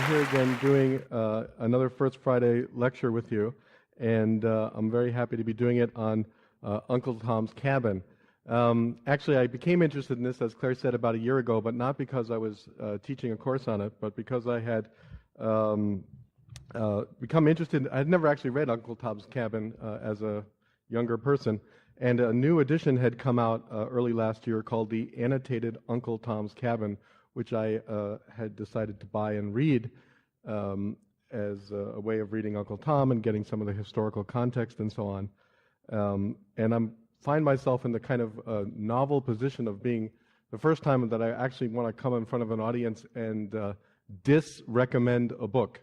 here again doing another First Friday lecture with you, and I'm very happy to be doing it on Uncle Tom's Cabin. Actually, I became interested in this, as Claire said, about a year ago, but not because I was teaching a course on it, but because I had become interested. I had never actually read Uncle Tom's Cabin as a younger person, and a new edition had come out early last year called the Annotated Uncle Tom's Cabin, which I had decided to buy and read as a way of reading Uncle Tom and getting some of the historical context and so on. And I find myself in the kind of novel position of being the first time that I actually want to come in front of an audience and dis-recommend a book.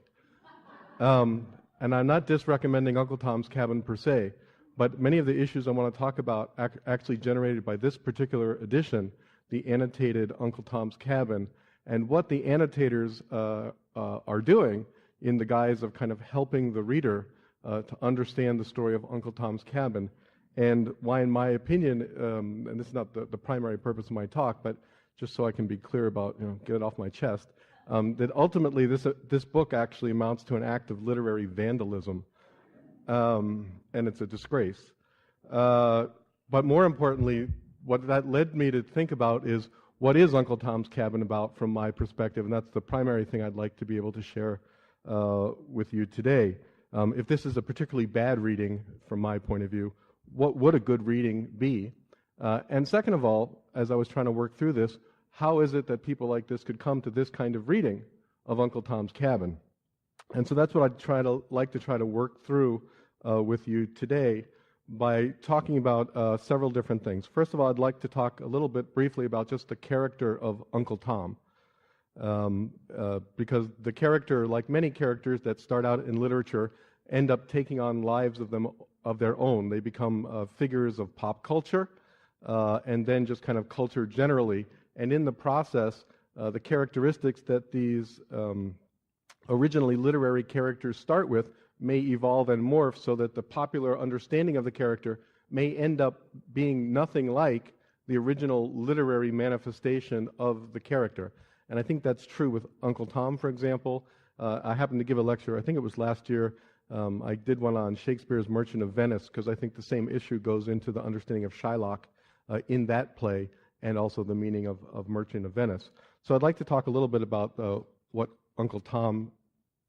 And I'm not dis-recommending Uncle Tom's Cabin per se, but many of the issues I want to talk about actually generated by this particular edition, the Annotated Uncle Tom's Cabin, and what the annotators are doing in the guise of kind of helping the reader to understand the story of Uncle Tom's Cabin, and why, in my opinion, and this is not the primary purpose of my talk, but just so I can be clear about, get it off my chest, that ultimately this book actually amounts to an act of literary vandalism, and it's a disgrace. But more importantly, what that led me to think about is, what is Uncle Tom's Cabin about from my perspective? And that's the primary thing I'd like to be able to share with you today. If this is a particularly bad reading from my point of view, what would a good reading be? And second of all, as I was trying to work through this, how is it that people like this could come to this kind of reading of Uncle Tom's Cabin? And so that's what I'd like to try to work through with you today, by talking about several different things. First of all, I'd like to talk a little bit briefly about just the character of Uncle Tom, because the character, like many characters that start out in literature, end up taking on lives of their own. They become figures of pop culture, and then just kind of culture generally. And in the process, the characteristics that these originally literary characters start with may evolve and morph so that the popular understanding of the character may end up being nothing like the original literary manifestation of the character. And I think that's true with Uncle Tom, for example. I happened to give a lecture, I think it was last year. I did one on Shakespeare's Merchant of Venice, because I think the same issue goes into the understanding of Shylock in that play, and also the meaning of Merchant of Venice. So I'd like to talk a little bit about what Uncle Tom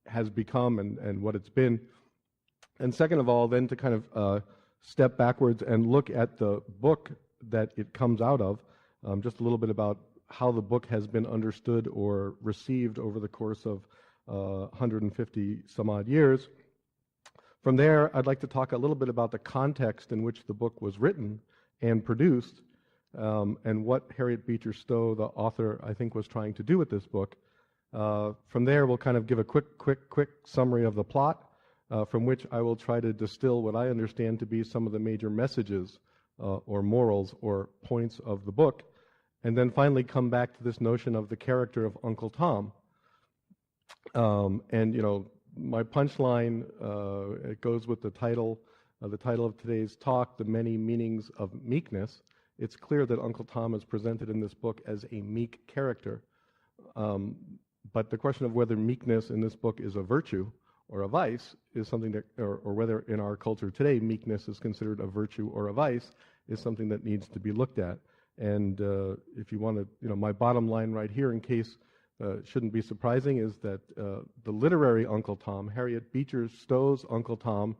has become and what it's been. And second of all, then to kind of step backwards and look at the book that it comes out of, just a little bit about how the book has been understood or received over the course of 150 some odd years. From there, I'd like to talk a little bit about the context in which the book was written and produced, and what Harriet Beecher Stowe, the author, I think was trying to do with this book. From there, we'll kind of give a quick summary of the plot, from which I will try to distill what I understand to be some of the major messages or morals or points of the book, and then finally come back to this notion of the character of Uncle Tom. And my punchline, it goes with the title of today's talk, The Many Meanings of Meekness. It's clear that Uncle Tom is presented in this book as a meek character. But the question of whether meekness in this book is a virtue or a vice is something that, or whether in our culture today meekness is considered a virtue or a vice, is something that needs to be looked at. And if you want to, my bottom line right here, in case shouldn't be surprising, is that the literary Uncle Tom, Harriet Beecher Stowe's Uncle Tom,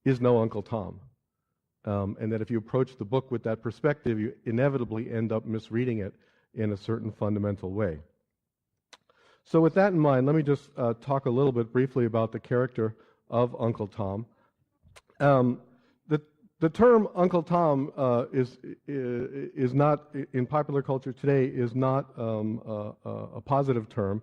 is no Uncle Tom. And that if you approach the book with that perspective, you inevitably end up misreading it in a certain fundamental way. So with that in mind, let me just talk a little bit briefly about the character of Uncle Tom. The term Uncle Tom is not, in popular culture today, is not a positive term.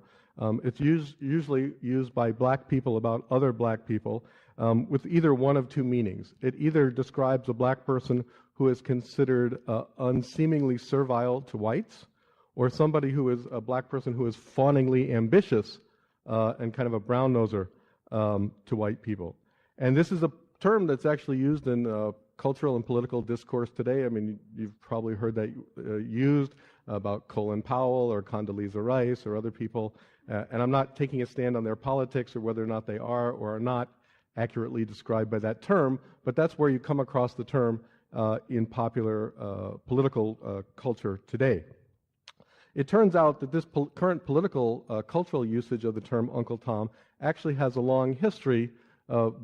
It's usually used by black people about other black people with either one of two meanings. It either describes a black person who is considered unseemingly servile to whites, or somebody who is a black person who is fawningly ambitious and kind of a brown-noser to white people. And this is a term that's actually used in cultural and political discourse today. I mean, you've probably heard that used about Colin Powell or Condoleezza Rice or other people. And I'm not taking a stand on their politics or whether or not they are or are not accurately described by that term, but that's where you come across the term in popular political culture today. It turns out that this current political cultural usage of the term Uncle Tom actually has a long history,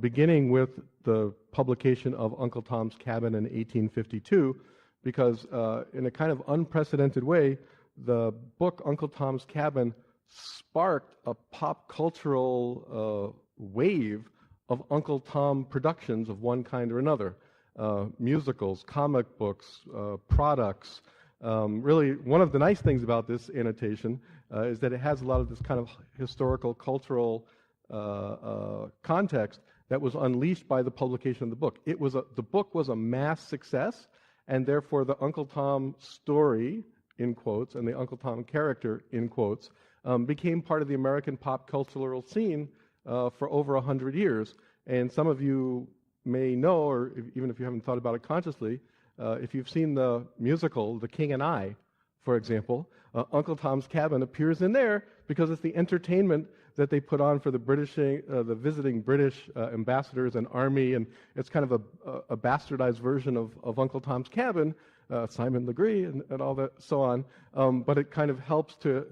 beginning with the publication of Uncle Tom's Cabin in 1852, because in a kind of unprecedented way, the book Uncle Tom's Cabin sparked a pop cultural wave of Uncle Tom productions of one kind or another. Musicals, comic books, products. Really, one of the nice things about this annotation is that it has a lot of this kind of historical, cultural context that was unleashed by the publication of the book. The book was a mass success, and therefore the Uncle Tom story, in quotes, and the Uncle Tom character, in quotes, became part of the American pop cultural scene for over 100 years. And some of you may know, or even if you haven't thought about it consciously, if you've seen the musical, The King and I, for example, Uncle Tom's Cabin appears in there because it's the entertainment that they put on for the visiting British ambassadors and army, and it's kind of a bastardized version of Uncle Tom's Cabin, Simon Legree and all that, so on. But it kind of helps to,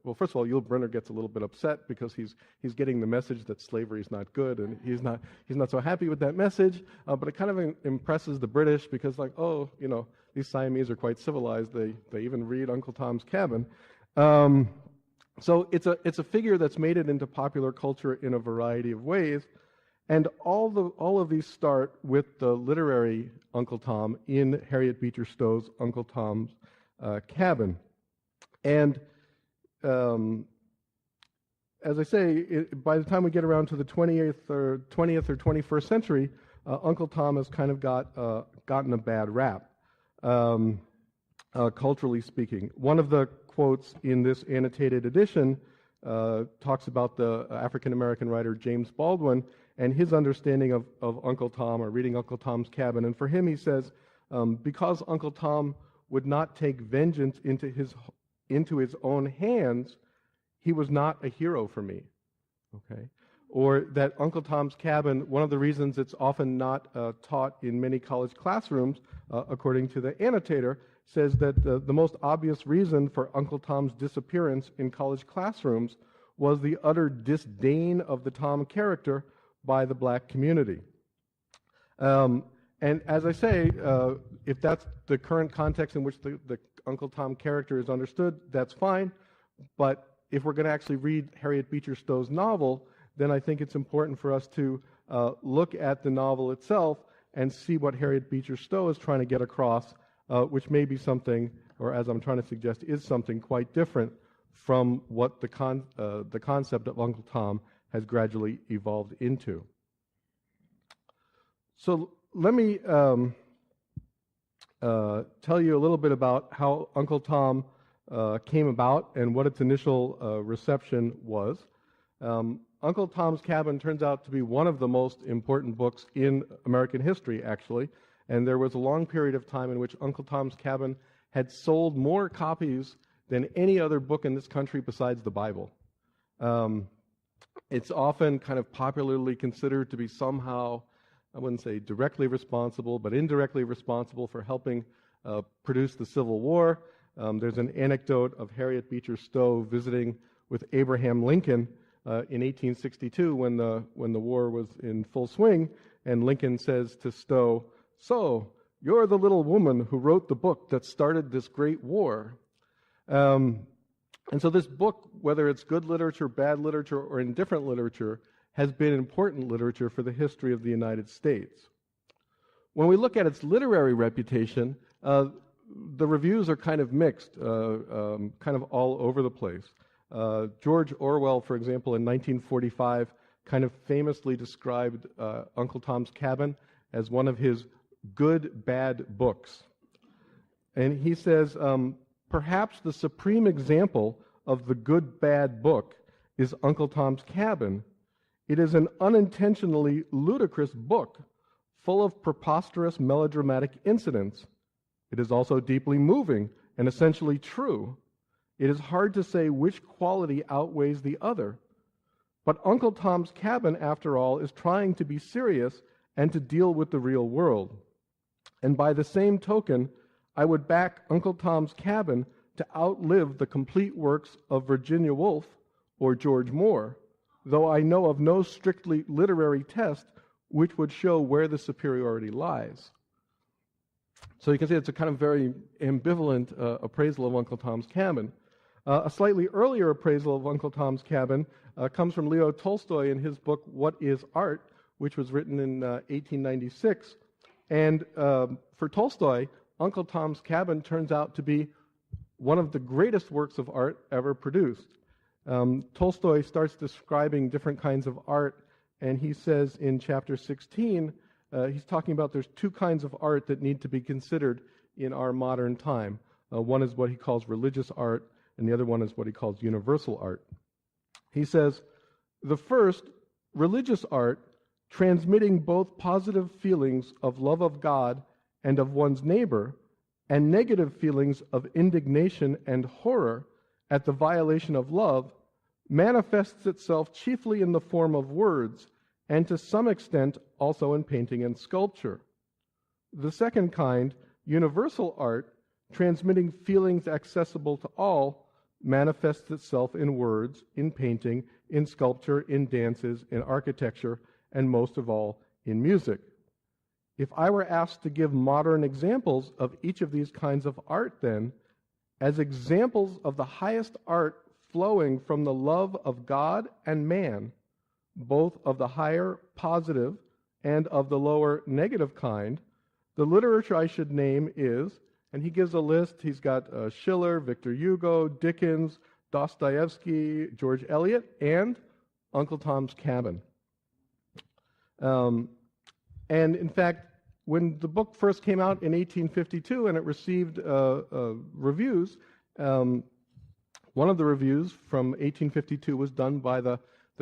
well, first of all, Yul Brynner gets a little bit upset because he's getting the message that slavery is not good, and he's not so happy with that message. But it kind of impresses the British because, like, oh, you know, these Siamese are quite civilized. They even read Uncle Tom's Cabin. So it's a figure that's made it into popular culture in a variety of ways. And all of these start with the literary Uncle Tom in Harriet Beecher Stowe's Uncle Tom's Cabin. And as I say, by the time we get around to the 20th or 21st century, Uncle Tom has kind of gotten a bad rap, culturally speaking. One of the quotes in this annotated edition talks about the African-American writer James Baldwin and his understanding of Uncle Tom, or reading Uncle Tom's Cabin. And for him, he says, because Uncle Tom would not take vengeance into his own hands, he was not a hero for me. Okay? Or that Uncle Tom's Cabin, one of the reasons it's often not taught in many college classrooms, according to the annotator, says that the most obvious reason for Uncle Tom's disappearance in college classrooms was the utter disdain of the Tom character by the black community. And as I say, if that's the current context in which the Uncle Tom character is understood, that's fine. But if we're going to actually read Harriet Beecher Stowe's novel, then I think it's important for us to look at the novel itself and see what Harriet Beecher Stowe is trying to get across, which may be something, or as I'm trying to suggest, is something quite different from what the concept of Uncle Tom has gradually evolved into. So let me tell you a little bit about how Uncle Tom came about and what its initial reception was. Uncle Tom's Cabin turns out to be one of the most important books in American history, actually, and there was a long period of time in which Uncle Tom's Cabin had sold more copies than any other book in this country besides the Bible. It's often kind of popularly considered to be somehow, I wouldn't say directly responsible, but indirectly responsible for helping produce the Civil War. There's an anecdote of Harriet Beecher Stowe visiting with Abraham Lincoln in 1862 when the war was in full swing, and Lincoln says to Stowe, "So, you're the little woman who wrote the book that started this great war." And so this book, whether it's good literature, bad literature, or indifferent literature, has been important literature for the history of the United States. When we look at its literary reputation, the reviews are kind of mixed, kind of all over the place. George Orwell, for example, in 1945, kind of famously described Uncle Tom's Cabin as one of his good, bad books. And he says, perhaps the supreme example of the good, bad book is Uncle Tom's Cabin. It is an unintentionally ludicrous book, full of preposterous melodramatic incidents. It is also deeply moving and essentially true. It is hard to say which quality outweighs the other. But Uncle Tom's Cabin, after all, is trying to be serious and to deal with the real world. And by the same token, I would back Uncle Tom's Cabin to outlive the complete works of Virginia Woolf or George Moore, though I know of no strictly literary test which would show where the superiority lies. So you can see it's a kind of very ambivalent appraisal of Uncle Tom's Cabin. A slightly earlier appraisal of Uncle Tom's Cabin comes from Leo Tolstoy in his book, What is Art?, which was written in 1896. And for Tolstoy, Uncle Tom's Cabin turns out to be one of the greatest works of art ever produced. Tolstoy starts describing different kinds of art, and he says in chapter 16, he's talking about there's two kinds of art that need to be considered in our modern time. One is what he calls religious art, and the other one is what he calls universal art. He says, the first, religious art, transmitting both positive feelings of love of God and of one's neighbor, and negative feelings of indignation and horror at the violation of love, manifests itself chiefly in the form of words, and to some extent also in painting and sculpture. The second kind, universal art, transmitting feelings accessible to all, manifests itself in words, in painting, in sculpture, in dances, in architecture, and most of all, in music. If I were asked to give modern examples of each of these kinds of art, then, as examples of the highest art flowing from the love of God and man, both of the higher positive and of the lower negative kind, the literature I should name is, and he gives a list, he's got Schiller, Victor Hugo, Dickens, Dostoevsky, George Eliot, and Uncle Tom's Cabin. And in fact, when the book first came out in 1852 and it received reviews, one of the reviews from 1852 was done by the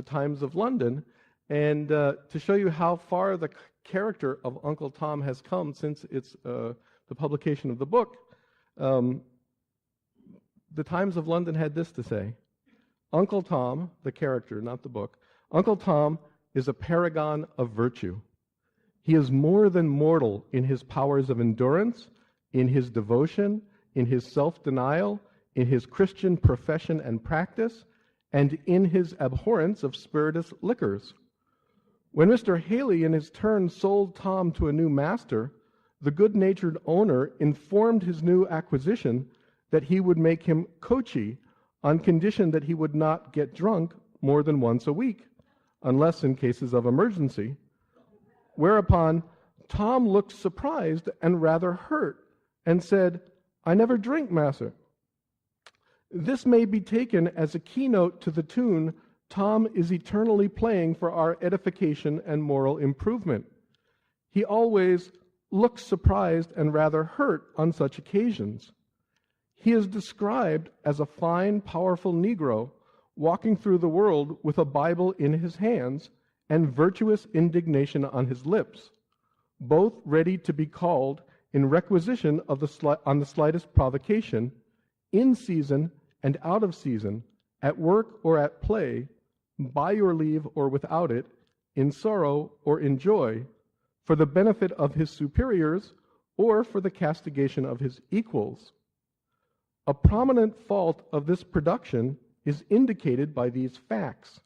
Times of London. And to show you how far the character of Uncle Tom has come since the publication of the book, the Times of London had this to say: Uncle Tom, the character, not the book, Uncle Tom is a paragon of virtue. He is more than mortal in his powers of endurance, in his devotion, in his self-denial, in his Christian profession and practice, and in his abhorrence of spirituous liquors. When Mr. Haley in his turn sold Tom to a new master, the good-natured owner informed his new acquisition that he would make him coachee on condition that he would not get drunk more than once a week, unless in cases of emergency. Whereupon Tom looked surprised and rather hurt and said, "I never drink, master." This may be taken as a keynote to the tune Tom is eternally playing for our edification and moral improvement. He always looks surprised and rather hurt on such occasions. He is described as a fine, powerful Negro walking through the world with a Bible in his hands and virtuous indignation on his lips, both ready to be called in requisition of on the slightest provocation, in season and out of season, at work or at play, by your leave or without it, in sorrow or in joy, for the benefit of his superiors or for the castigation of his equals. A prominent fault of this production is indicated by these facts.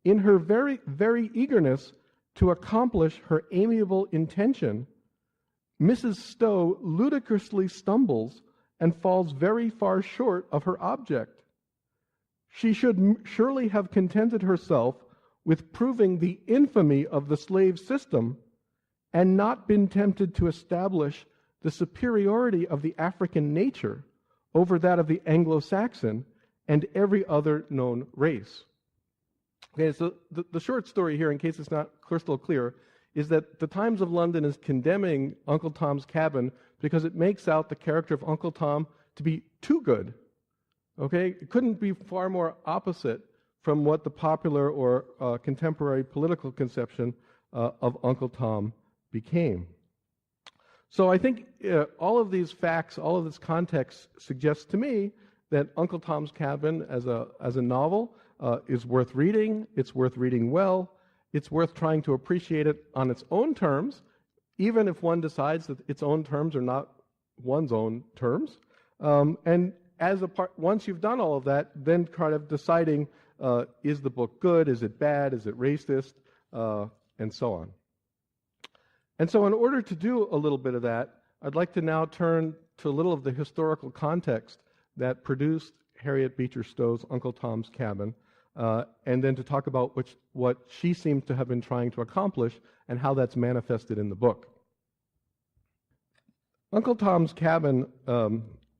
In her very, very eagerness to accomplish her amiable intention, Mrs. Stowe ludicrously stumbles and falls very far short of her object. She should surely have contented herself with proving the infamy of the slave system and not been tempted to establish the superiority of the African nature over that of the Anglo-Saxon and every other known race. Okay, so the short story here, in case it's not crystal clear, is that the Times of London is condemning Uncle Tom's Cabin because it makes out the character of Uncle Tom to be too good. Okay, it couldn't be far more opposite from what the popular or contemporary political conception of Uncle Tom became. So I think all of these facts, all of this context suggests to me that Uncle Tom's Cabin as a novel is worth reading. It's worth reading well. It's worth trying to appreciate it on its own terms, even if one decides that its own terms are not one's own terms. And once you've done all of that, then kind of deciding, is the book good? Is it bad? Is it racist? And so on. And so in order to do a little bit of that, I'd like to now turn to a little of the historical context that produced Harriet Beecher Stowe's Uncle Tom's Cabin, and then to talk about what she seems to have been trying to accomplish and how that's manifested in the book. Uncle Tom's Cabin,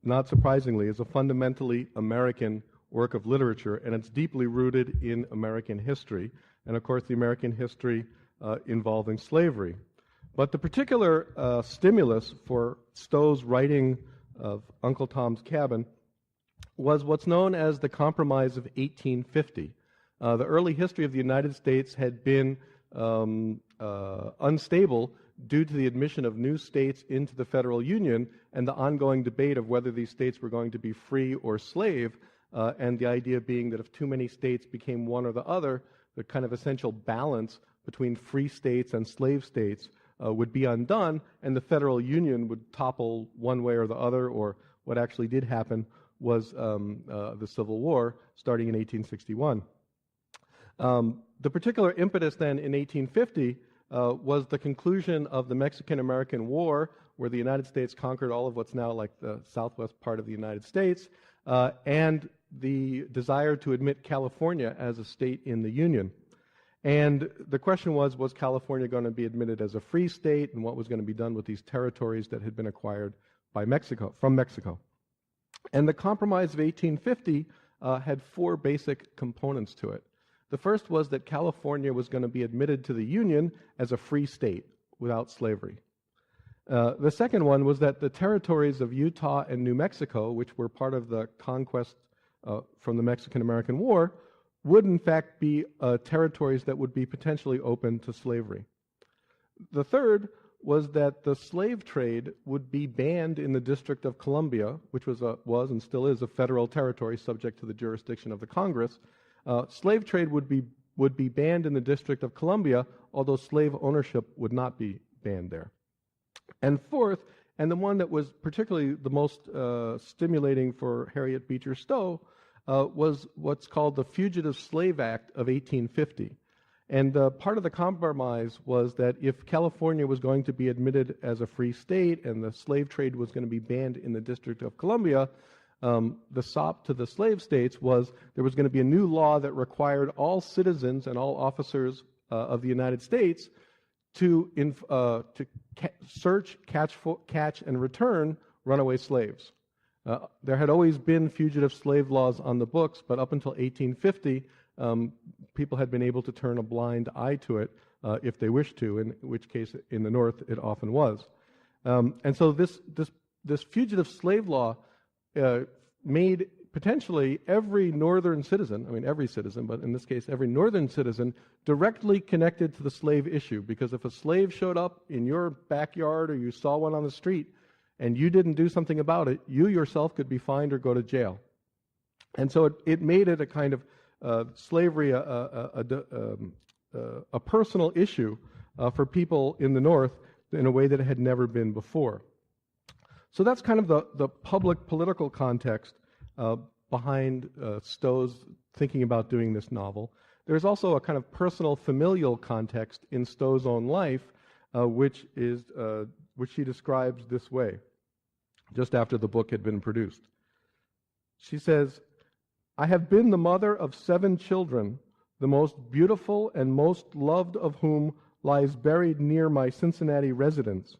not surprisingly, is a fundamentally American work of literature, and it's deeply rooted in American history, and of course the American history involving slavery. But the particular stimulus for Stowe's writing of Uncle Tom's Cabin was what's known as the Compromise of 1850. The early history of the United States had been unstable due to the admission of new states into the federal union and the ongoing debate of whether these states were going to be free or slave, and the idea being that if too many states became one or the other, the kind of essential balance between free states and slave states would be undone, and the federal union would topple one way or the other, or what actually did happen was the Civil War starting in 1861. The particular impetus then in 1850 was the conclusion of the Mexican-American War, where the United States conquered all of what's now like the southwest part of the United States, and the desire to admit California as a state in the Union. And the question was California going to be admitted as a free state, and what was going to be done with these territories that had been acquired by Mexico, from Mexico? And the Compromise of 1850 had four basic components to it. The first was that California was going to be admitted to the Union as a free state without slavery. The second one was that the territories of Utah and New Mexico, which were part of the conquest from the Mexican-American War, would in fact be territories that would be potentially open to slavery. The third was that the slave trade would be banned in the District of Columbia, which was and still is a federal territory subject to the jurisdiction of the Congress. Slave trade would be banned in the District of Columbia, although slave ownership would not be banned there. And fourth, and the one that was particularly the most stimulating for Harriet Beecher Stowe, was what's called the Fugitive Slave Act of 1850. And part of the compromise was that if California was going to be admitted as a free state and the slave trade was going to be banned in the District of Columbia, the sop to the slave states was there was going to be a new law that required all citizens and all officers of the United States to search, catch, and return runaway slaves. There had always been fugitive slave laws on the books, but up until 1850, people had been able to turn a blind eye to it if they wished to, in which case in the North it often was. And so this fugitive slave law made potentially every northern citizen, I mean every citizen, but in this case every northern citizen, directly connected to the slave issue. Because if a slave showed up in your backyard or you saw one on the street and you didn't do something about it, you yourself could be fined or go to jail. And so it made it a kind of slavery, a personal issue for people in the North in a way that it had never been before. So that's kind of the public political context behind Stowe's thinking about doing this novel. There's also a kind of personal familial context in Stowe's own life, which she describes this way, just after the book had been produced. She says, "I have been the mother of 7 children, the most beautiful and most loved of whom lies buried near my Cincinnati residence.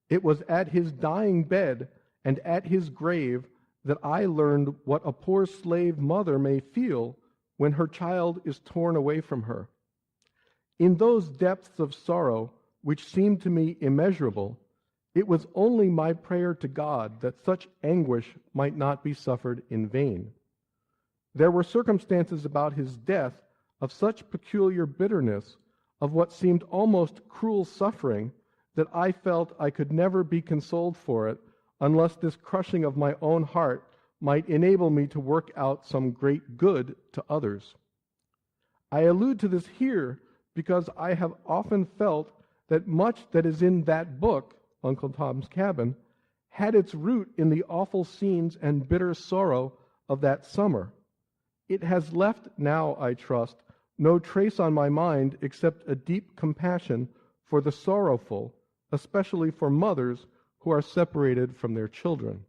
It was at his dying bed and at his grave that I learned what a poor slave mother may feel when her child is torn away from her. In those depths of sorrow, which seemed to me immeasurable, it was only my prayer to God that such anguish might not be suffered in vain. There were circumstances about his death of such peculiar bitterness, of what seemed almost cruel suffering, that I felt I could never be consoled for it unless this crushing of my own heart might enable me to work out some great good to others. I allude to this here because I have often felt that much that is in that book, Uncle Tom's Cabin, had its root in the awful scenes and bitter sorrow of that summer. It has left now, I trust, no trace on my mind except a deep compassion for the sorrowful, especially for mothers who are separated from their children.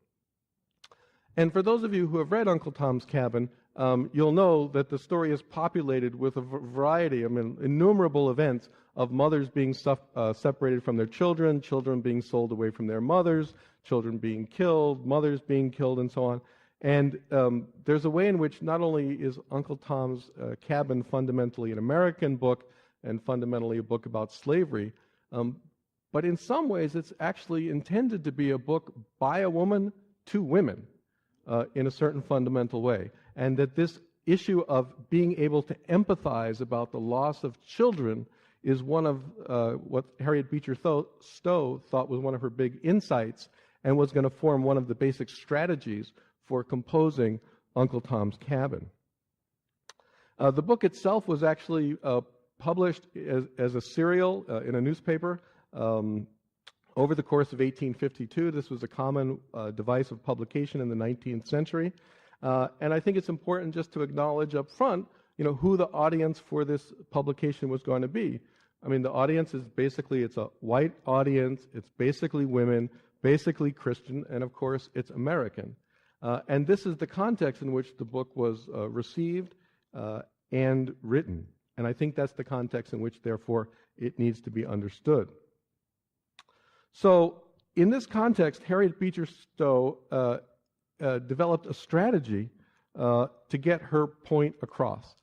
And for those of you who have read Uncle Tom's Cabin, you'll know that the story is populated with a variety, innumerable events of mothers being separated from their children, children being sold away from their mothers, children being killed, mothers being killed, and so on. And there's a way in which not only is Uncle Tom's Cabin fundamentally an American book and fundamentally a book about slavery, but in some ways it's actually intended to be a book by a woman to women in a certain fundamental way. And that this issue of being able to empathize about the loss of children is one of what Harriet Beecher Stowe thought was one of her big insights and was going to form one of the basic strategies for composing Uncle Tom's Cabin. The book itself was actually published as a serial in a newspaper over the course of 1852. This was a common device of publication in the 19th century. And I think it's important just to acknowledge up front, who the audience for this publication was going to be. I mean, the audience is basically, it's a white audience, it's basically women, basically Christian, and of course, it's American. And this is the context in which the book was received and written. And I think that's the context in which, therefore, it needs to be understood. So, in this context, Harriet Beecher Stowe developed a strategy to get her point across.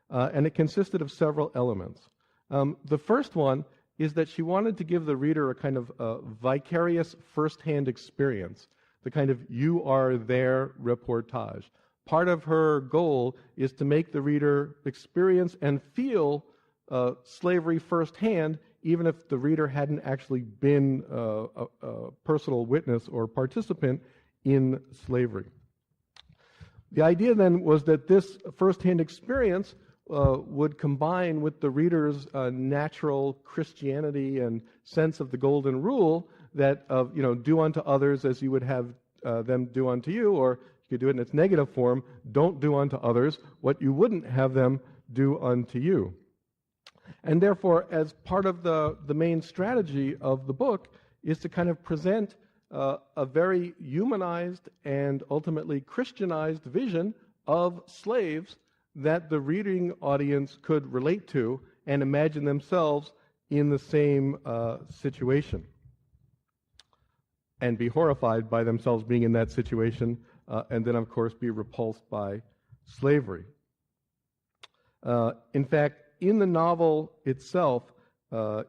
And it consisted of several elements. The first one is that she wanted to give the reader a kind of vicarious first-hand experience, the kind of you are there reportage. Part of her goal is to make the reader experience and feel slavery firsthand, even if the reader hadn't actually been a personal witness or participant in slavery. The idea then was that this first-hand experience would combine with the reader's natural Christianity and sense of the golden rule that do unto others as you would have them do unto you, or you could do it in its negative form, don't do unto others what you wouldn't have them do unto you. And therefore, as part of the main strategy of the book is to kind of present a very humanized and ultimately Christianized vision of slaves that the reading audience could relate to and imagine themselves in the same situation and be horrified by themselves being in that situation and then, of course, be repulsed by slavery. In fact, in the novel itself,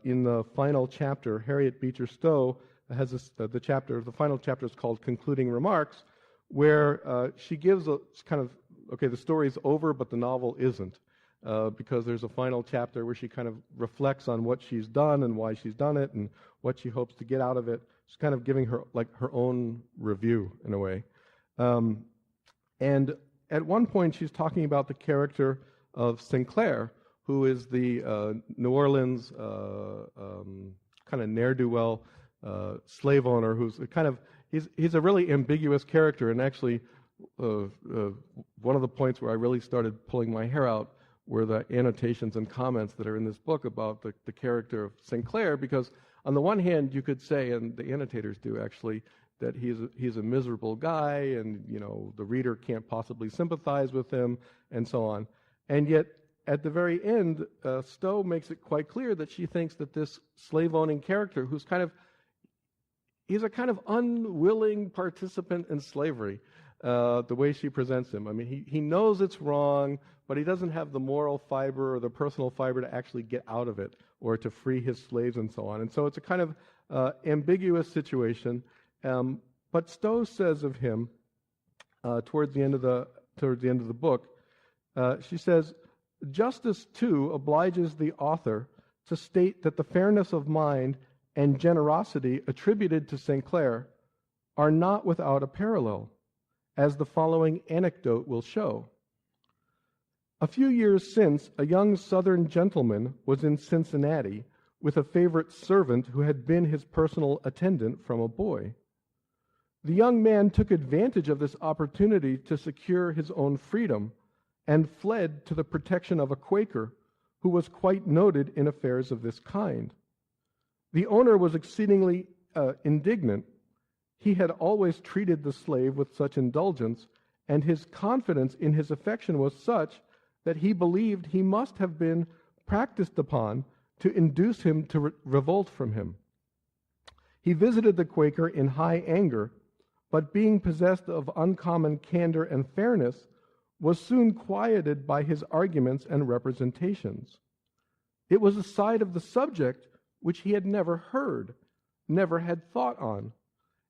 in the final chapter, Harriet Beecher Stowe has the final chapter is called Concluding Remarks, where she gives a kind of, okay, the story's over, but the novel isn't, because there's a final chapter where she kind of reflects on what she's done and why she's done it and what she hopes to get out of it. She's kind of giving her own review in a way. And at one point, she's talking about the character of Sinclair, who is the New Orleans kind of ne'er-do-well slave owner who's kind of, he's a really ambiguous character, and actually one of the points where I really started pulling my hair out were the annotations and comments that are in this book about the character of Sinclair, because on the one hand you could say, and the annotators do actually, that he's a miserable guy and the reader can't possibly sympathize with him and so on. And yet at the very end, Stowe makes it quite clear that she thinks that this slave-owning character, he's a kind of unwilling participant in slavery, the way she presents him. I mean, he knows it's wrong, but he doesn't have the moral fiber or the personal fiber to actually get out of it or to free his slaves and so on. And so it's a kind of ambiguous situation. But Stowe says of him, towards the end of the book, she says, "Justice, too, obliges the author to state that the fairness of mind and generosity attributed to St. Clair are not without a parallel, as the following anecdote will show. A few years since, a young Southern gentleman was in Cincinnati with a favorite servant who had been his personal attendant from a boy. The young man took advantage of this opportunity to secure his own freedom and fled to the protection of a Quaker who was quite noted in affairs of this kind. The owner was exceedingly indignant. He had always treated the slave with such indulgence, and his confidence in his affection was such that he believed he must have been practiced upon to induce him to revolt from him. He visited the Quaker in high anger, but being possessed of uncommon candor and fairness, was soon quieted by his arguments and representations. It was a side of the subject which he had never heard, never had thought on,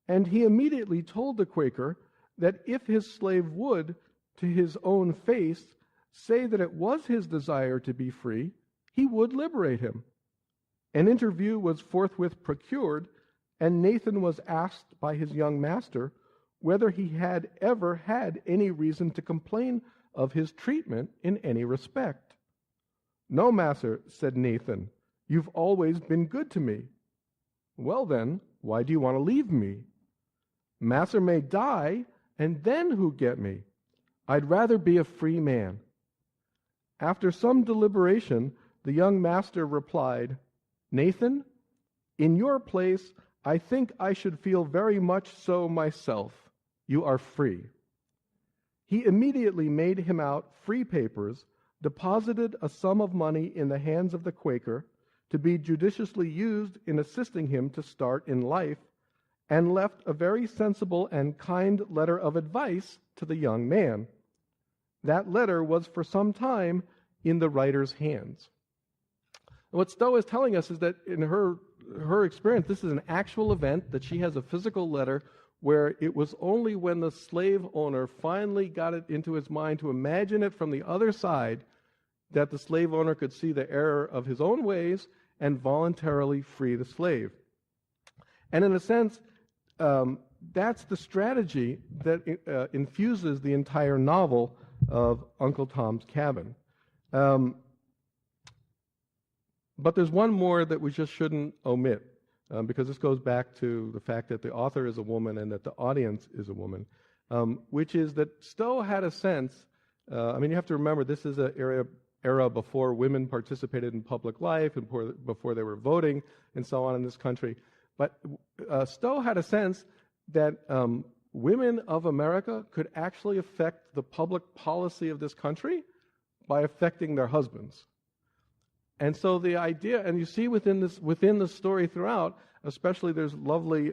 and he immediately told the Quaker that if his slave would, to his own face, say that it was his desire to be free, he would liberate him. An interview was forthwith procured, and Nathan was asked by his young master whether he had ever had any reason to complain of his treatment in any respect. "No, master," said Nathan, "you've always been good to me." "Well then, why do you want to leave me?" "Master may die, and then who get me? I'd rather be a free man." After some deliberation, the young master replied, "Nathan, in your place, I think I should feel very much so myself. You are free." He immediately made him out free papers, deposited a sum of money in the hands of the Quaker to be judiciously used in assisting him to start in life, and left a very sensible and kind letter of advice to the young man. That letter was for some time in the writer's hands. What Stowe is telling us is that in her experience, this is an actual event, that she has a physical letter where it was only when the slave owner finally got it into his mind to imagine it from the other side that the slave owner could see the error of his own ways and voluntarily free the slave. And in a sense, that's the strategy that infuses the entire novel of Uncle Tom's Cabin. But there's one more that we just shouldn't omit, because this goes back to the fact that the author is a woman and that the audience is a woman, which is that Stowe had a sense, you have to remember this is an era before women participated in public life and before they were voting and so on in this country. But Stowe had a sense that women of America could actually affect the public policy of this country by affecting their husbands. And so the idea, and you see within the story throughout, especially there's lovely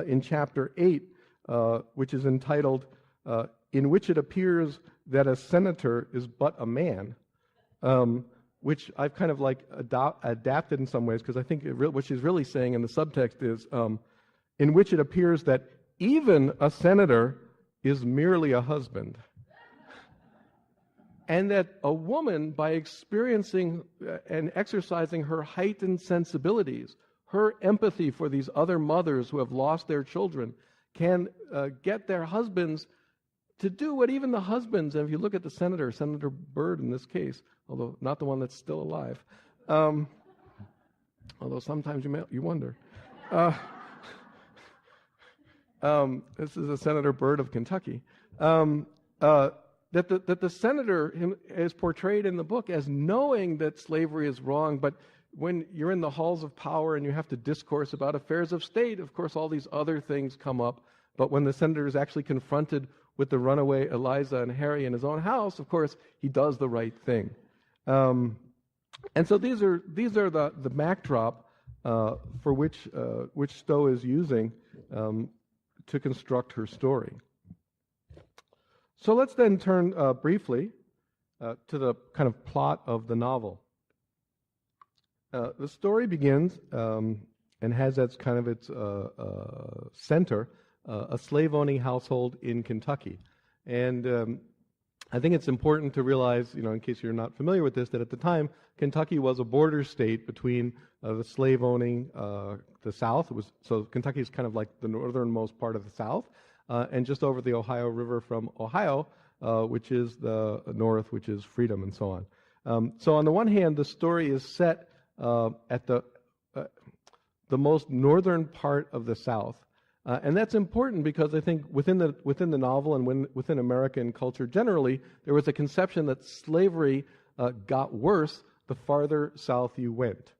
in chapter 8, which is entitled, "In which it appears that a senator is but a man," which I've kind of like adapted in some ways, because I think what she's really saying in the subtext is, in which it appears that even a senator is merely a husband. And that a woman, by experiencing and exercising her heightened sensibilities, her empathy for these other mothers who have lost their children, can get their husbands to do what even the husbands, and if you look at the Senator Byrd in this case, although not the one that's still alive, although sometimes you wonder. This is a Senator Byrd of Kentucky. That the senator is portrayed in the book as knowing that slavery is wrong, but when you're in the halls of power and you have to discourse about affairs of state, of course all these other things come up. But when the senator is actually confronted with the runaway Eliza and Harry in his own house, of course he does the right thing. And so these are the backdrop for which Stowe is using to construct her story. So let's then turn briefly to the kind of plot of the novel. The story begins and has as kind of its center a slave-owning household in Kentucky. And I think it's important to realize, in case you're not familiar with this, that at the time, Kentucky was a border state between the slave-owning, the South. So Kentucky is kind of like the northernmost part of the South, and just over the Ohio River from Ohio, which is the North, which is freedom, and so on. So on the one hand, the story is set at the most northern part of the South. And that's important because I think within the novel and within American culture generally, there was a conception that slavery got worse the farther south you went.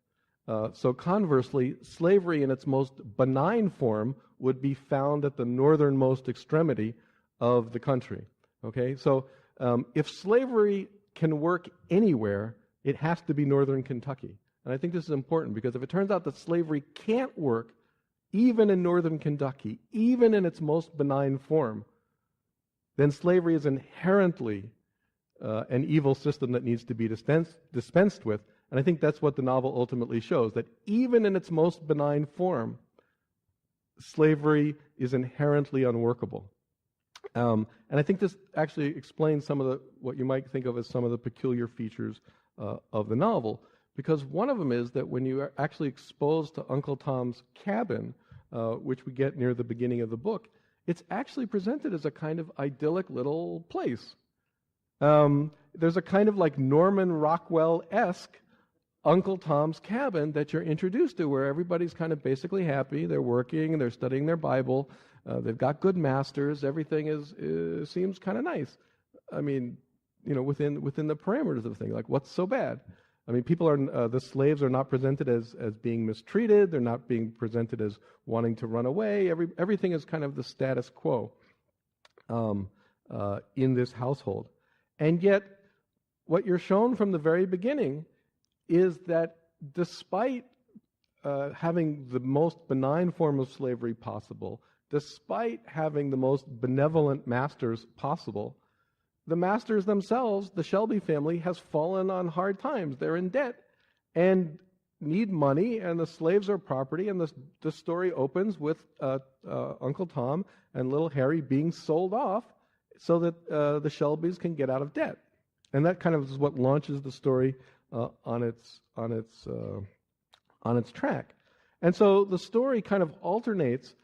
So conversely, slavery in its most benign form would be found at the northernmost extremity of the country. Okay, so if slavery can work anywhere, it has to be northern Kentucky. And I think this is important because if it turns out that slavery can't work even in northern Kentucky, even in its most benign form, then slavery is inherently an evil system that needs to be dispensed with. And I think that's what the novel ultimately shows, that even in its most benign form, slavery is inherently unworkable. And I think this actually explains some of what you might think of as some of the peculiar features of the novel, because one of them is that when you are actually exposed to Uncle Tom's Cabin, which we get near the beginning of the book, it's actually presented as a kind of idyllic little place. There's a kind of like Norman Rockwell-esque Uncle Tom's Cabin that you're introduced to, where everybody's kind of basically happy. They're working, they're studying their Bible, they've got good masters. Everything seems kind of nice. I mean, within the parameters of the thing. Like, what's so bad? I mean, the slaves are not presented as being mistreated. They're not being presented as wanting to run away. Everything is kind of the status quo in this household. And yet, what you're shown from the very beginning is that despite having the most benign form of slavery possible, despite having the most benevolent masters possible, the masters themselves, the Shelby family, has fallen on hard times. They're in debt and need money, and the slaves are property, and the story opens with Uncle Tom and little Harry being sold off so that the Shelbys can get out of debt. And that kind of is what launches the story on its track. And so the story kind of alternates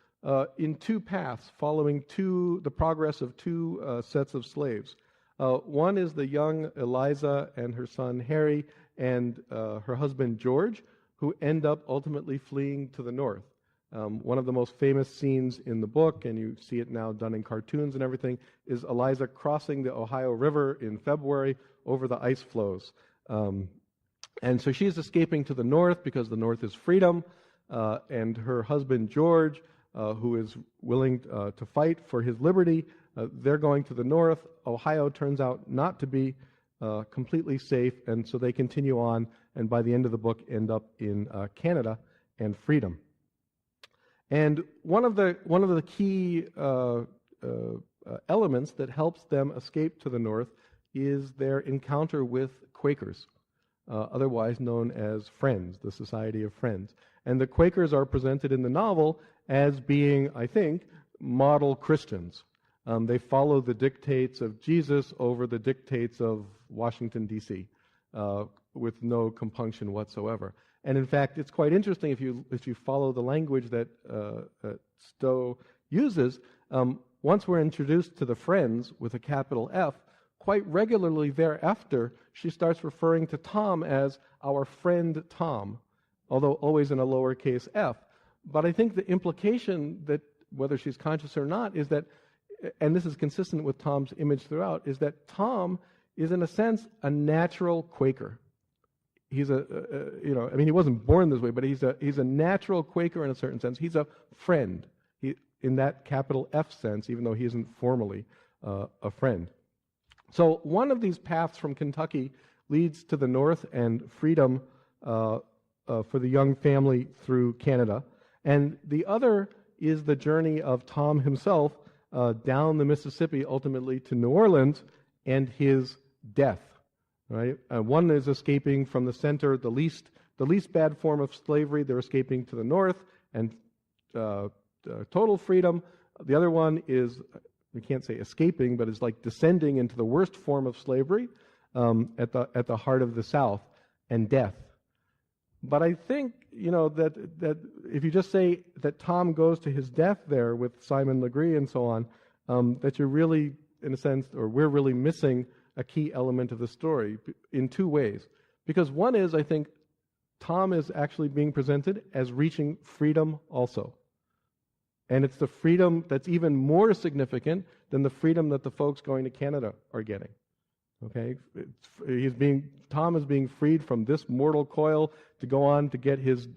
in two paths, following the progress of two sets of slaves. One is the young Eliza and her son Harry and her husband George, who end up ultimately fleeing to the north. One of the most famous scenes in the book, and you see it now done in cartoons and everything, is Eliza crossing the Ohio River in February over the ice floes. And so she's escaping to the north because the north is freedom, and her husband George, who is willing to fight for his liberty, they're going to the north. Ohio turns out not to be completely safe, and so they continue on, and by the end of the book end up in Canada and freedom. And one of the key elements that helps them escape to the north is their encounter with Quakers, otherwise known as Friends, the Society of Friends. And the Quakers are presented in the novel as being, I think, model Christians. They follow the dictates of Jesus over the dictates of Washington, D.C., with no compunction whatsoever. And in fact, it's quite interesting if you follow the language that Stowe uses. Once we're introduced to the Friends with a capital F, quite regularly thereafter, she starts referring to Tom as our friend Tom, although always in a lowercase f. But I think the implication that, whether she's conscious or not, is that, and this is consistent with Tom's image throughout, is that Tom is in a sense a natural Quaker. He's I mean, he wasn't born this way, but he's a natural Quaker in a certain sense. He's a friend, in that capital F sense, even though he isn't formally a friend. So one of these paths from Kentucky leads to the north and freedom for the young family through Canada, and the other is the journey of Tom himself down the Mississippi, ultimately to New Orleans, and his death. Right? One is escaping from the center, the least bad form of slavery. They're escaping to the north and total freedom. The other one is we can't say escaping, but is like descending into the worst form of slavery at the heart of the South, and death. But I think, that if you just say that Tom goes to his death there with Simon Legree and so on, that you're really, in a sense, or we're really missing a key element of the story in two ways. Because one is, I think, Tom is actually being presented as reaching freedom also. And it's the freedom that's even more significant than the freedom that the folks going to Canada are getting. Okay? Tom is being freed from this mortal coil to go on to get his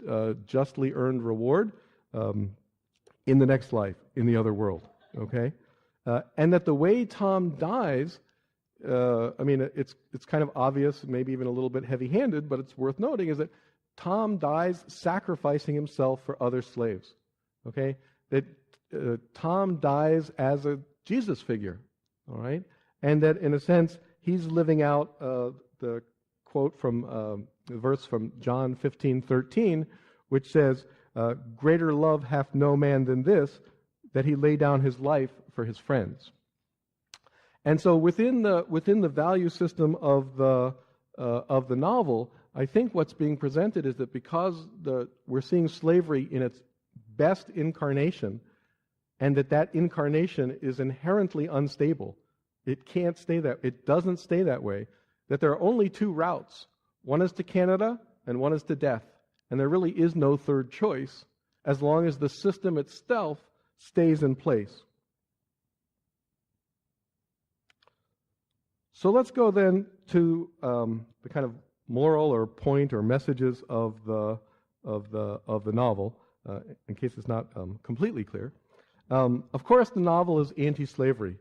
justly earned reward in the next life, in the other world. Okay? And that the way Tom dies, it's kind of obvious, maybe even a little bit heavy-handed, but it's worth noting, is that Tom dies sacrificing himself for other slaves. Okay? That Tom dies as a Jesus figure. All right? And that, in a sense, he's living out the quote from the verse from John 15:13, which says, "Greater love hath no man than this, that he lay down his life for his friends." And so within the value system of the novel, I think what's being presented is that because we're seeing slavery in its best incarnation, and that incarnation is inherently unstable. It can't stay it doesn't stay that way. That there are only two routes. One is to Canada and one is to death. And there really is no third choice as long as the system itself stays in place. So let's go then to the kind of moral or point or messages of the novel, in case it's not completely clear. Of course, the novel is anti-slavery.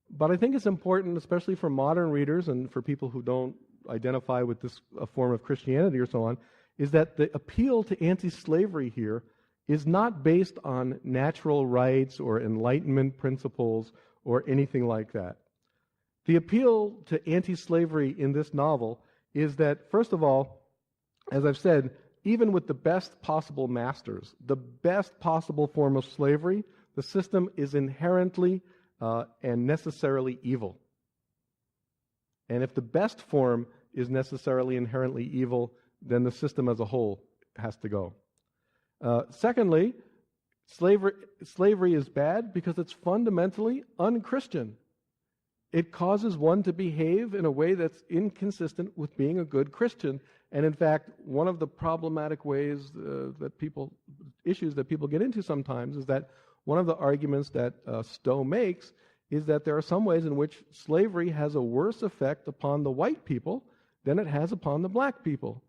But I think it's important, especially for modern readers and for people who don't identify with this form of Christianity or so on, is that the appeal to anti-slavery here is not based on natural rights or Enlightenment principles or anything like that. The appeal to anti-slavery in this novel is that, first of all, as I've said, even with the best possible masters, the best possible form of slavery, the system is inherently and necessarily evil. And if the best form is necessarily inherently evil, then the system as a whole has to go. Secondly, slavery is bad because it's fundamentally un-Christian. It causes one to behave in a way that's inconsistent with being a good Christian. And in fact, one of the problematic ways issues that people get into sometimes is that one of the arguments that Stowe makes is that there are some ways in which slavery has a worse effect upon the white people than it has upon the black people.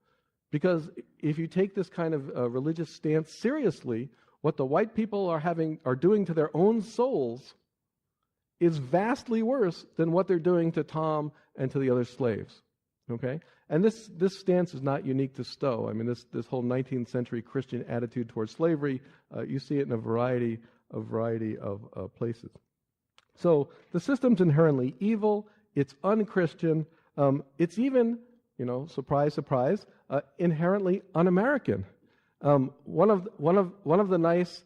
Because if you take this kind of religious stance seriously, what the white people are doing to their own souls is vastly worse than what they're doing to Tom and to the other slaves. Okay? And this stance is not unique to Stowe. I mean, this whole 19th century Christian attitude towards slavery, you see it in a variety of places. So the system's inherently evil. It's un-Christian. It's even, surprise, surprise, inherently un-American. One of the nice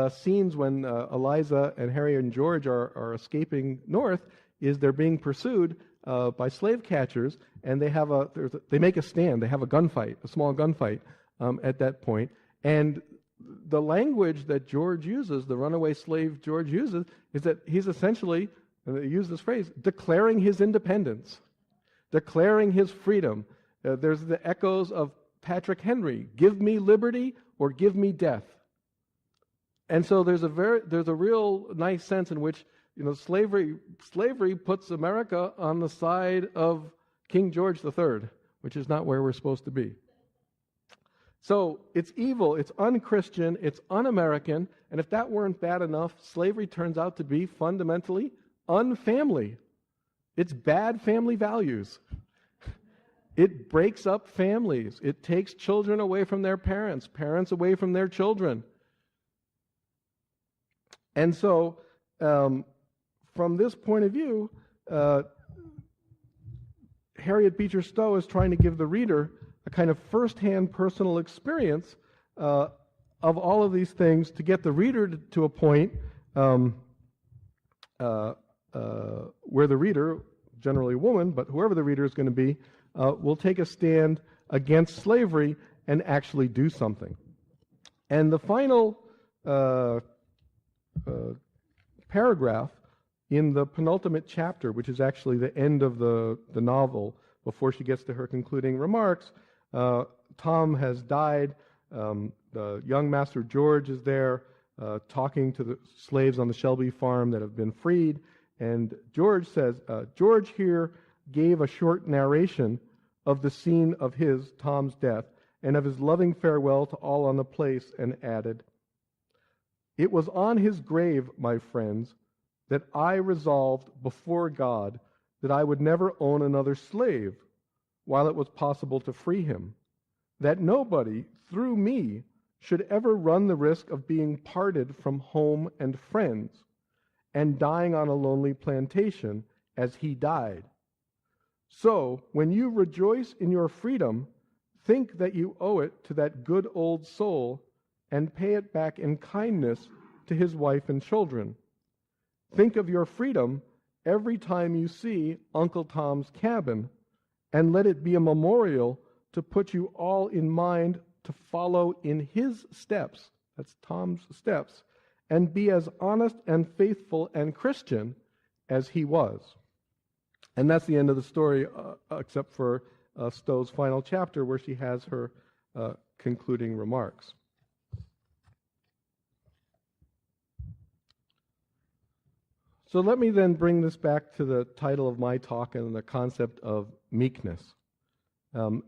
scenes when Eliza and Harry and George are escaping north is they're being pursued by slave catchers, and they make a stand. They have a gunfight, a small gunfight at that point, and the language that George uses, the runaway slave George uses, is that he's essentially, and they use this phrase, declaring his independence, declaring his freedom. There's the echoes of Patrick Henry, give me liberty or give me death. And so there's a real nice sense in which slavery puts America on the side of King George III, which is not where we're supposed to be. So it's evil, it's un-Christian, it's un-American, and if that weren't bad enough, slavery turns out to be fundamentally un-family. It's bad family values. It breaks up families. It takes children away from their parents, parents away from their children. And so, from this point of view, Harriet Beecher Stowe is trying to give the reader a kind of first-hand personal experience of all of these things to get the reader to a point where the reader, generally a woman, but whoever the reader is going to be, will take a stand against slavery and actually do something. And the final paragraph in the penultimate chapter, which is actually the end of the novel, before she gets to her concluding remarks, Tom has died. The young Master George is there talking to the slaves on the Shelby farm that have been freed. And George says, George here gave a short narration of the scene of his, Tom's, death, and of his loving farewell to all on the place, and added, "It was on his grave, my friends, that I resolved before God that I would never own another slave while it was possible to free him, that nobody, through me, should ever run the risk of being parted from home and friends and dying on a lonely plantation as he died. So, when you rejoice in your freedom, think that you owe it to that good old soul and pay it back in kindness to his wife and children. Think of your freedom every time you see Uncle Tom's Cabin, and let it be a memorial to put you all in mind to follow in his steps," that's Tom's steps, "and be as honest and faithful and Christian as he was." And that's the end of the story, except for Stowe's final chapter, where she has her concluding remarks. So let me then bring this back to the title of my talk and the concept of meekness.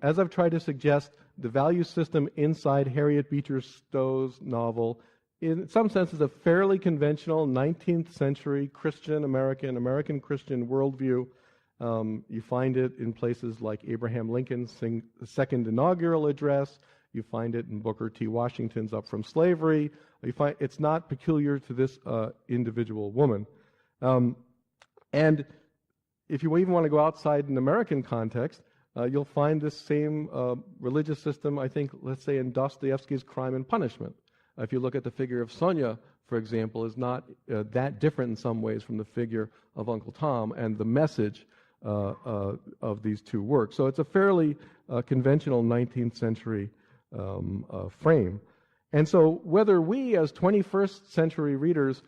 As I've tried to suggest, the value system inside Harriet Beecher Stowe's novel, in some sense, is a fairly conventional 19th century American Christian worldview. You find it in places like Abraham Lincoln's second inaugural address. You find it in Booker T. Washington's Up From Slavery. You find it's not peculiar to this individual woman. And if you even want to go outside an American context, you'll find this same religious system, I think, let's say, in Dostoevsky's Crime and Punishment. If you look at the figure of Sonia, for example, is not that different in some ways from the figure of Uncle Tom and the message of these two works. So it's a fairly conventional 19th century frame. And so whether we as 21st century readers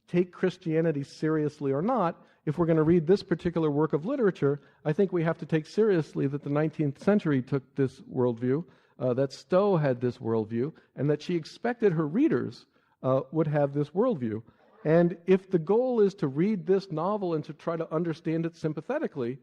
take Christianity seriously or not, if we're going to read this particular work of literature, I think we have to take seriously that the 19th century took this worldview, that Stowe had this worldview, and that she expected her readers would have this worldview. And if the goal is to read this novel and to try to understand it sympathetically,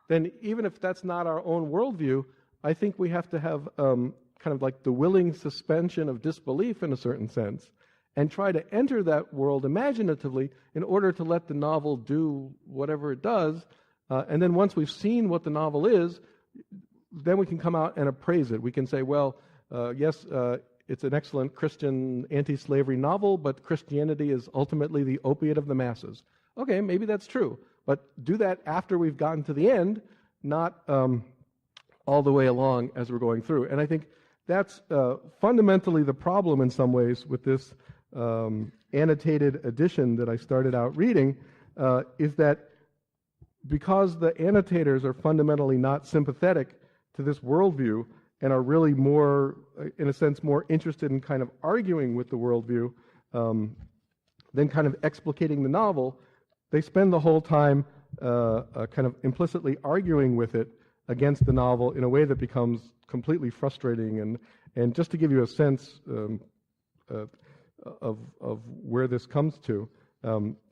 then even if that's not our own worldview, I think we have to have kind of like the willing suspension of disbelief in a certain sense, and try to enter that world imaginatively in order to let the novel do whatever it does. And then once we've seen what the novel is, then we can come out and appraise it. We can say, well, yes, it's an excellent Christian anti-slavery novel, but Christianity is ultimately the opiate of the masses. Okay, maybe that's true, but do that after we've gotten to the end, not all the way along as we're going through. And I think that's fundamentally the problem in some ways with this annotated edition that I started out reading, is that because the annotators are fundamentally not sympathetic to this worldview and are really more, in a sense, more interested in kind of arguing with the worldview than kind of explicating the novel, they spend the whole time kind of implicitly arguing with it against the novel in a way that becomes completely frustrating. And just to give you a sense of where this comes to,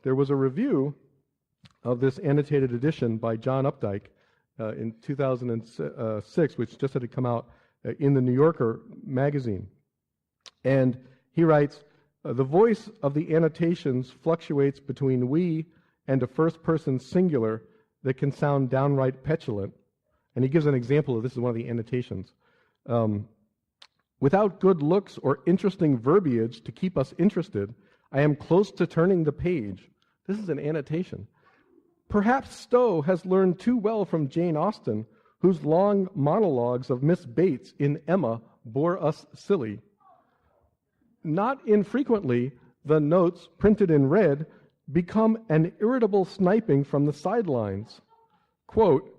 there was a review of this annotated edition by John Updike in 2006, which just had come out in the New Yorker magazine. And he writes, "The voice of the annotations fluctuates between we and a first-person singular that can sound downright petulant." And he gives an example of this is one of the annotations. "Without good looks or interesting verbiage to keep us interested, I am close to turning the page." This is an annotation. "Perhaps Stowe has learned too well from Jane Austen, whose long monologues of Miss Bates in Emma bore us silly. Not infrequently, the notes printed in red become an irritable sniping from the sidelines. Quote,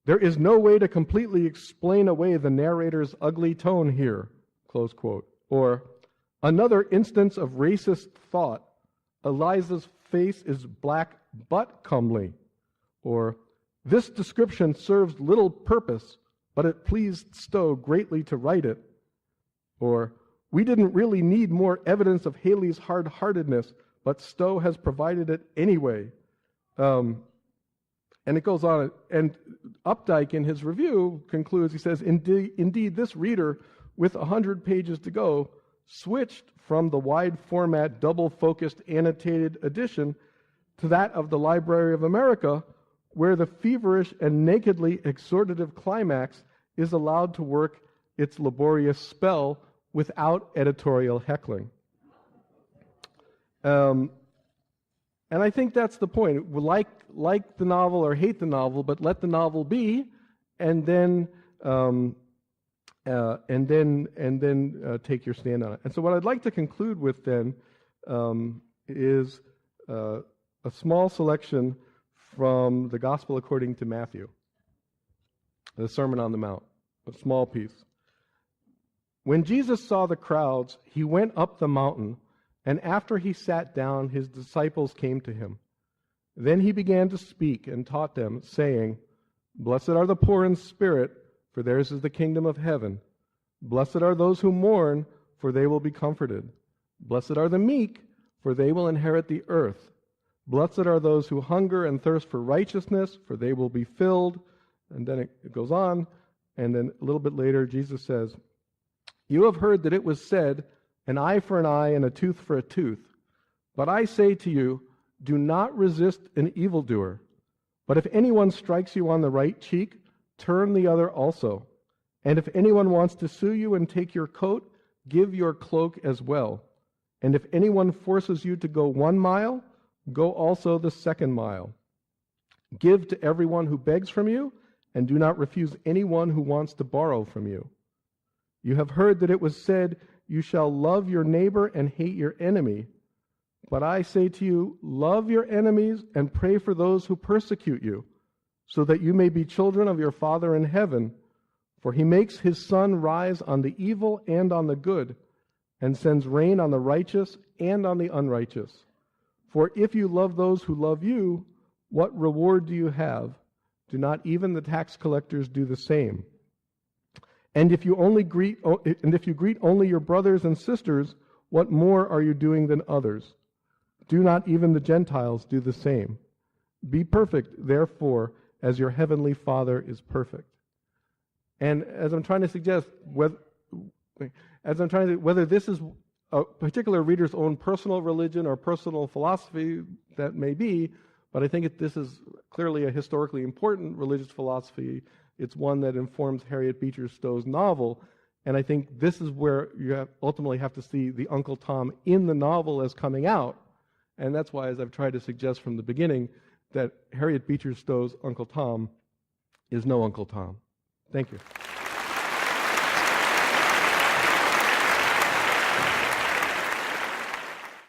"There is no way to completely explain away the narrator's ugly tone here," close quote. Or, "Another instance of racist thought. Eliza's face is black but comely." Or, "This description serves little purpose, but it pleased Stowe greatly to write it." Or, "We didn't really need more evidence of Haley's hard-heartedness, but Stowe has provided it anyway." And it goes on. And Updike, in his review, concludes, he says, Indeed, this reader, with 100 pages to go, switched from the wide-format, double-focused annotated edition to that of the Library of America, where the feverish and nakedly exhortative climax is allowed to work its laborious spell without editorial heckling. And I think that's the point. Like the novel or hate the novel, but let the novel be, and then take your stand on it. And so, what I'd like to conclude with then is a small selection from the Gospel according to Matthew, the Sermon on the Mount, a small piece. "When Jesus saw the crowds, he went up the mountain. And after he sat down, his disciples came to him. Then he began to speak and taught them, saying, 'Blessed are the poor in spirit, for theirs is the kingdom of heaven. Blessed are those who mourn, for they will be comforted. Blessed are the meek, for they will inherit the earth. Blessed are those who hunger and thirst for righteousness, for they will be filled.'" And then it goes on, and then a little bit later, Jesus says, "You have heard that it was said, 'An eye for an eye and a tooth for a tooth.' But I say to you, do not resist an evildoer. But if anyone strikes you on the right cheek, turn the other also. And if anyone wants to sue you and take your coat, give your cloak as well. And if anyone forces you to go 1 mile, go also the 2nd mile. Give to everyone who begs from you, and do not refuse anyone who wants to borrow from you. You have heard that it was said, 'You shall love your neighbor and hate your enemy.' But I say to you, love your enemies and pray for those who persecute you, so that you may be children of your Father in heaven. For he makes his sun rise on the evil and on the good, and sends rain on the righteous and on the unrighteous. For if you love those who love you, what reward do you have? Do not even the tax collectors do the same? And if you greet only your brothers and sisters, what more are you doing than others? Do not even the Gentiles do the same? Be perfect, therefore, as your heavenly Father is perfect." And as I'm trying to suggest, whether this is a particular reader's own personal religion or personal philosophy, that may be, but I think this is clearly a historically important religious philosophy. It's one that informs Harriet Beecher Stowe's novel, and I think this is where you ultimately have to see the Uncle Tom in the novel as coming out. And that's why, as I've tried to suggest from the beginning, that Harriet Beecher Stowe's Uncle Tom is no Uncle Tom. Thank you.